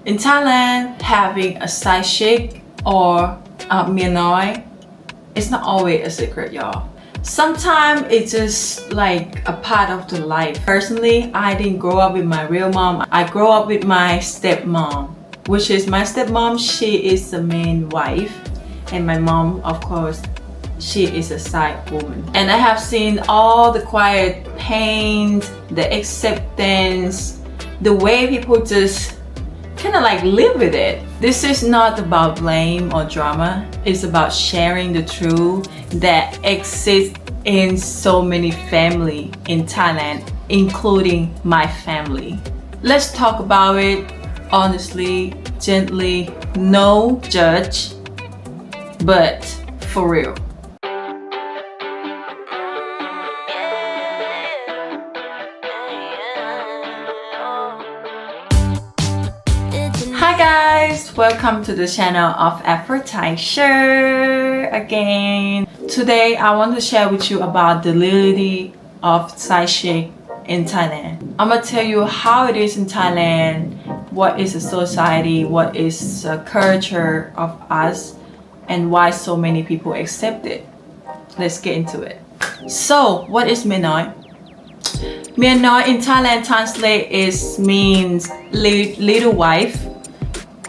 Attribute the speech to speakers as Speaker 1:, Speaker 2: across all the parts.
Speaker 1: In Thailand, having a side chick or a mia noi, it's not always a secret, y'all. Sometimes it's just like a part of the life. Personally, I didn't grow up with my real mom. I grew up with my stepmom, which is my stepmom. She is the main wife, and my mom, of course, she is a side woman. And I have seen all the quiet pain, the acceptance, the way people just kind of like live with it. This is not about blame or drama. It's about sharing the truth that exists in so many families in Thailand, including my family. Let's talk about it honestly, gently, no judge, but for real. Hi guys, welcome to the channel of Afro Thai Cher again. Today I want to share with you about the reality of side chick in Thailand. I'm gonna tell you how it is in Thailand, what is the society, what is the culture of us, and why so many people accept it. Let's get into it. So, what is mia noi? Mia noi in Thailand translate means little wife.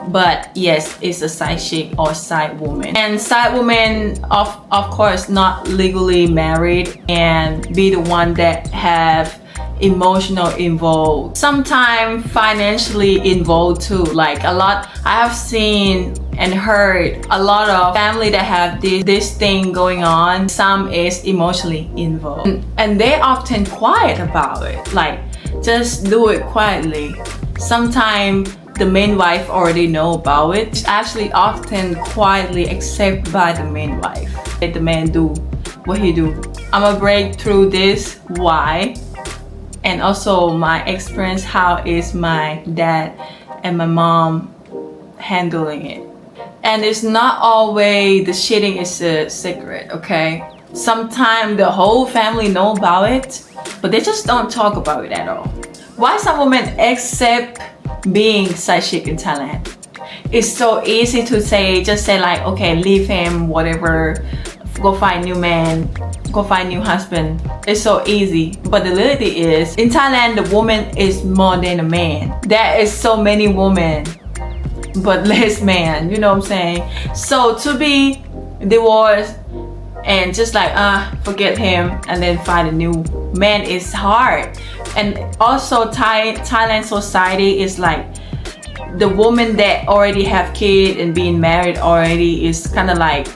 Speaker 1: But yes, it's a side chick or side woman. And side woman, of course, not legally married and be the one that have emotional involved. Sometimes financially involved too. Like a lot, I have seen and heard a lot of family that have this thing going on. Some is emotionally involved. And they often quiet about it. Like just do it quietly. Sometimes the main wife already know about it. It's actually often quietly accepted by the main wife. Let the man do what he do. I'm gonna break through this why, and also my experience how is my dad and my mom handling it. And it's not always the cheating is a secret, okay? Sometimes the whole family know about it, but they just don't talk about it at all. Why some women accept being side chick in Thailand? It's so easy to say, just say like, okay, leave him, whatever, go find new man, go find new husband. It's so easy. But the reality is, in Thailand, the woman is more than a man. There is so many women, but less man, you know what I'm saying? So to be divorced and just like, forget him and then find a new man is hard. And also Thailand society is like the woman that already have kids and being married already is kind of like,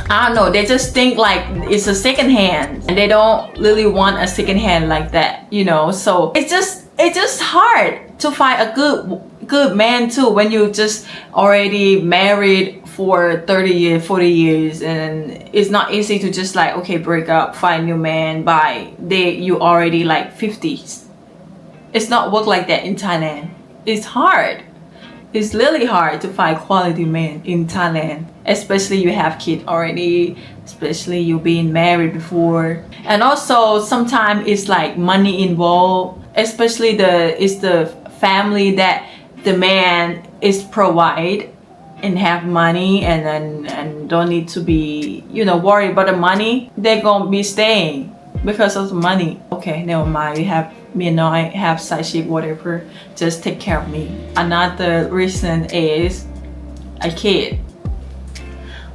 Speaker 1: I don't know, they just think like it's a second hand and they don't really want a second hand like that, you know. So it's just hard to find a good man too when you just already married for 30 years, 40 years, and it's not easy to just like, okay, break up, find new man by you already like 50s. It's not work like that in Thailand. It's hard. It's really hard to find quality men in Thailand, especially you have kids already, especially you being married before. And also sometimes it's like money involved, especially it's the family that the man is provide and have money and don't need to be, you know, worried about the money. They're gonna be staying because of the money. Okay, never mind, you have mia noi, have side chick, whatever, just take care of me. Another reason is a kid.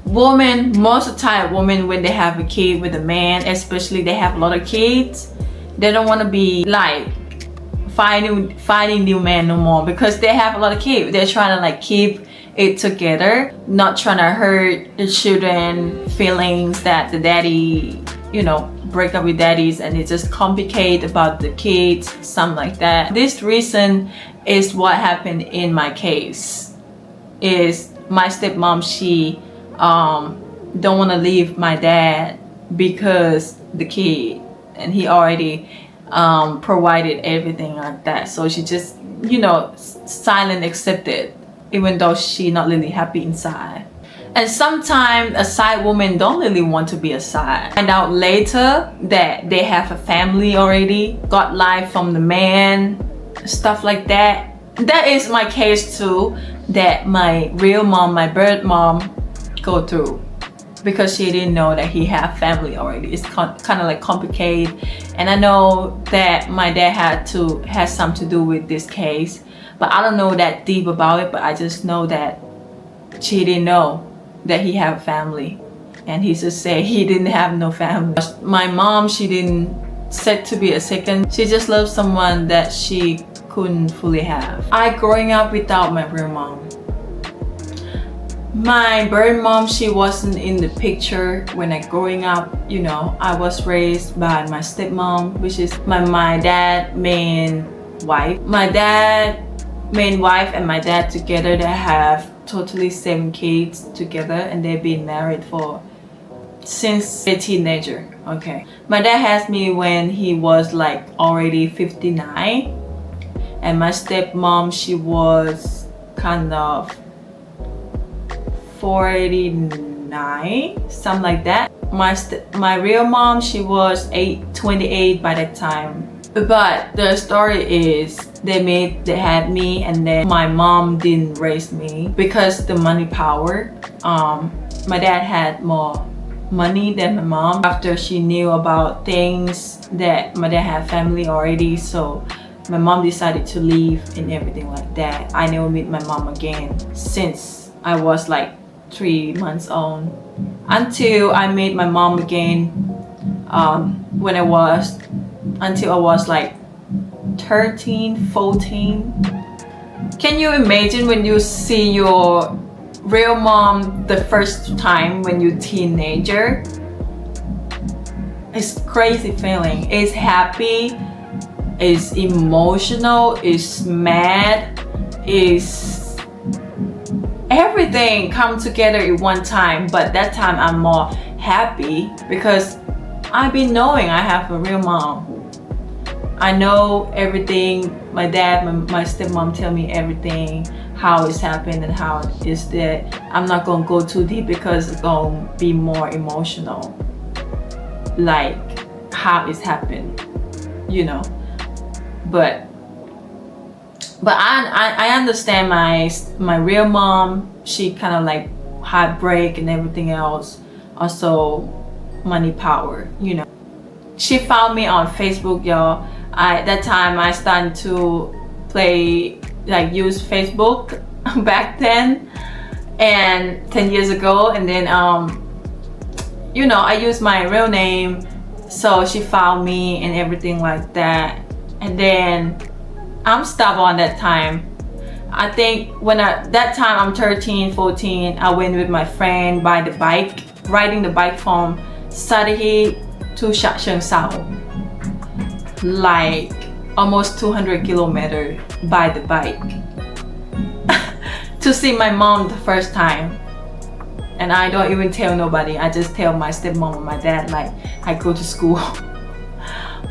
Speaker 1: Most of the time women, when they have a kid with a man, especially they have a lot of kids, they don't want to be like finding new man no more because they have a lot of kids. They're trying to like keep it together, not trying to hurt the children feelings that the daddy, you know, break up with daddies, and it just complicate about the kids, something like that. This reason is what happened in my case. Is my stepmom, she don't want to leave my dad because the kid, and he already provided everything like that. So she just, you know, silent accepted, even though she not really happy inside. And sometimes a side woman don't really want to be a side. Find out later that they have a family already, got life from the man, stuff like that. that is my case too, that my real mom, my birth mom, go through, because she didn't know that he had family already. It's kind of like complicated, and I know that my dad had something to do with this case, but I don't know that deep about it. But I just know that she didn't know that he had a family, and he just said he didn't have no family. My mom, she didn't set to be a second. She just loved someone that she couldn't fully have. I growing up without my real mom. My birth mom, she wasn't in the picture when I growing up. You know, I was raised by my stepmom, which is my dad main wife. My dad main wife and my dad together, they have totally 7 kids together, and they've been married for since a teenager. Okay, my dad has me when he was like already 59, and my stepmom, she was kind of 49, something like that. My real mom, she was 28 by that time. But the story is they had me, and then my mom didn't raise me because the money power. My dad had more money than my mom. After she knew about things that my dad had family already, so my mom decided to leave and everything like that. I never meet my mom again since I was like 3 months old, until I met my mom again until I was like 13, 14. Can you imagine when you see your real mom the first time when you're teenager? It's crazy feeling. It's happy, it's emotional, it's mad, it's everything come together at one time. But that time I'm more happy because I've been knowing I have a real mom. I know everything. My dad, my stepmom tell me everything, how it's happened and how it is that. I'm not gonna go too deep because it's gonna be more emotional, like how it's happened, you know. But I understand my real mom. She kind of like heartbreak and everything else. Also money power, you know. She found me on Facebook, y'all. That time I started to use Facebook back then, and 10 years ago, and then you know, I used my real name, so she found me and everything like that. And then I'm stubborn that time. I think that time I'm 13, 14, I went with my friend by the bike, riding the bike from Sarahi to Shah Cheong Sao, like almost 200 kilometers by the bike to see my mom the first time. And I don't even tell nobody. I just tell my stepmom and my dad like I go to school.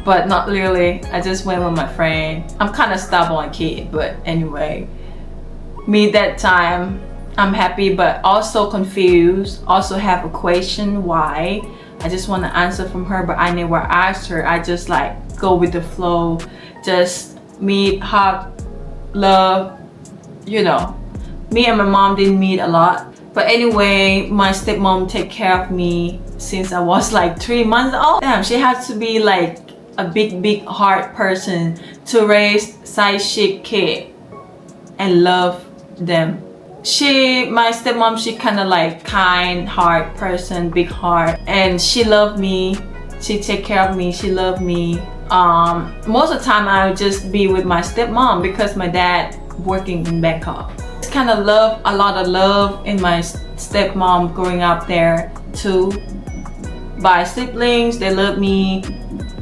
Speaker 1: But not really. I just went with my friend. I'm kind of stubborn kid, but anyway, me that time I'm happy but also confused, also have a question why. I just want to answer from her, but I never asked her. I just like go with the flow, just meet, hug, love, you know. Me and my mom didn't meet a lot, but anyway, my stepmom take care of me since I was like 3 months old. Damn, she had to be like a big heart person to raise size chic kid and love them. My stepmom, she kind of like kind heart person, big heart, and she loved me. She take care of me. She loved me. Most of the time I would just be with my stepmom because my dad working in Bangkok. It's kind of a lot of love in my stepmom growing up there too. By siblings, they love me,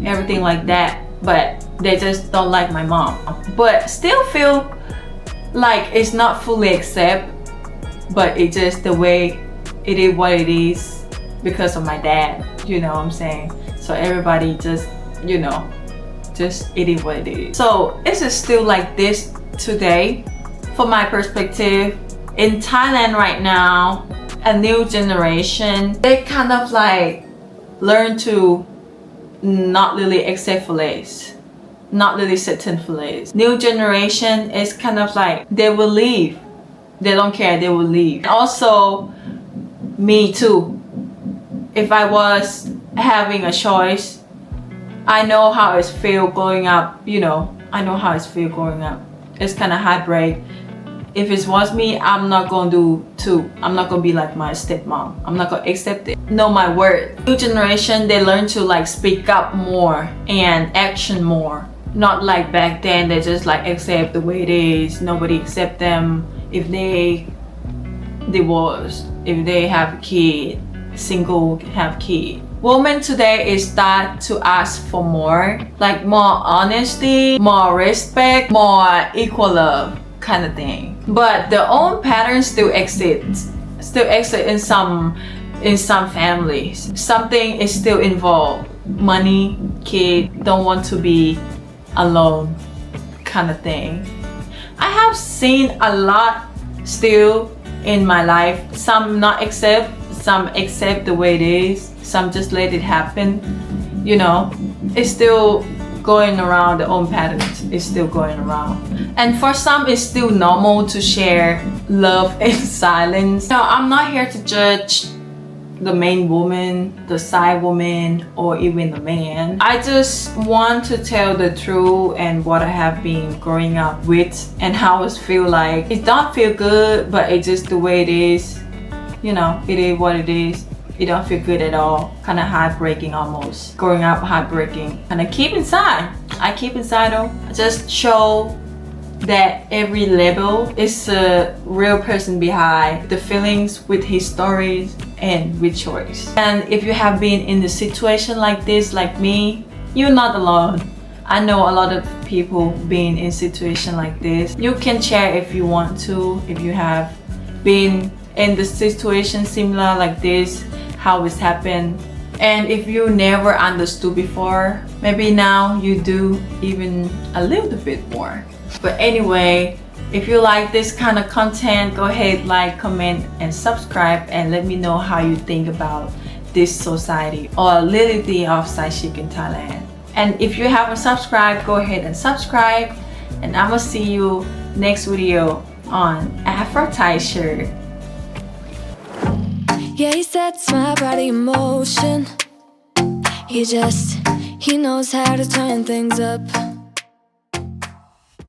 Speaker 1: everything like that, but they just don't like my mom. But still feel like it's not fully accept, but it's just the way it is what it is because of my dad, you know what I'm saying? So everybody just, you know, just it is what it is. So is it still like this today? From my perspective, in Thailand right now, a new generation, they kind of like learn to not really accept fillets. not really certain place. New generation is kind of like they will leave. They don't care, they will leave. Also, me too. If I was having a choice, I know how it feels growing up, you know. I know how it feels growing up. It's kind of heartbreak. If it was me, I'm not gonna do too. I'm not gonna be like my stepmom. I'm not gonna accept it. Know my word. New generation, they learn to like speak up more and action more. Not like back then, they just like accept the way it is. Nobody accept them if they divorce, if they have a kid, single have kid. Women today is start to ask for more, like more honesty, more respect, more equal love kind of thing. But the own patterns still exist in some families. Something is still involved. Money, kid, don't want to be alone kind of thing. I have seen a lot still in my life. Some not accept, some accept the way it is, some just let it happen. You know, it's still going around, the own patterns is still going around. And for some, it's still normal to share love in silence. Now, I'm not here to judge the main woman, the side woman, or even the man. I just want to tell the truth and what I have been growing up with and how it feel like. It don't feel good, but it's just the way it is. You know, it is what it is. It don't feel good at all. Kind of heartbreaking almost. Growing up heartbreaking. And I keep inside. I keep inside though. I just show that every label is a real person behind the feelings with his stories and with choice. And if you have been in a situation like this, like me, you're not alone. I know a lot of people being in a situation like this. You can share if you want to, if you have been in the situation similar like this, how it's happened. And if you never understood before, maybe now you do even a little bit more. But anyway, if you like this kind of content, go ahead, like, comment, and subscribe, and let me know how you think about this society or reality of Thai chic in Thailand. And if you haven't subscribed, go ahead and subscribe. And I'm gonna see you next video on Afro Thai Cher.
Speaker 2: Yeah, he sets my body in motion. He knows how to turn things up.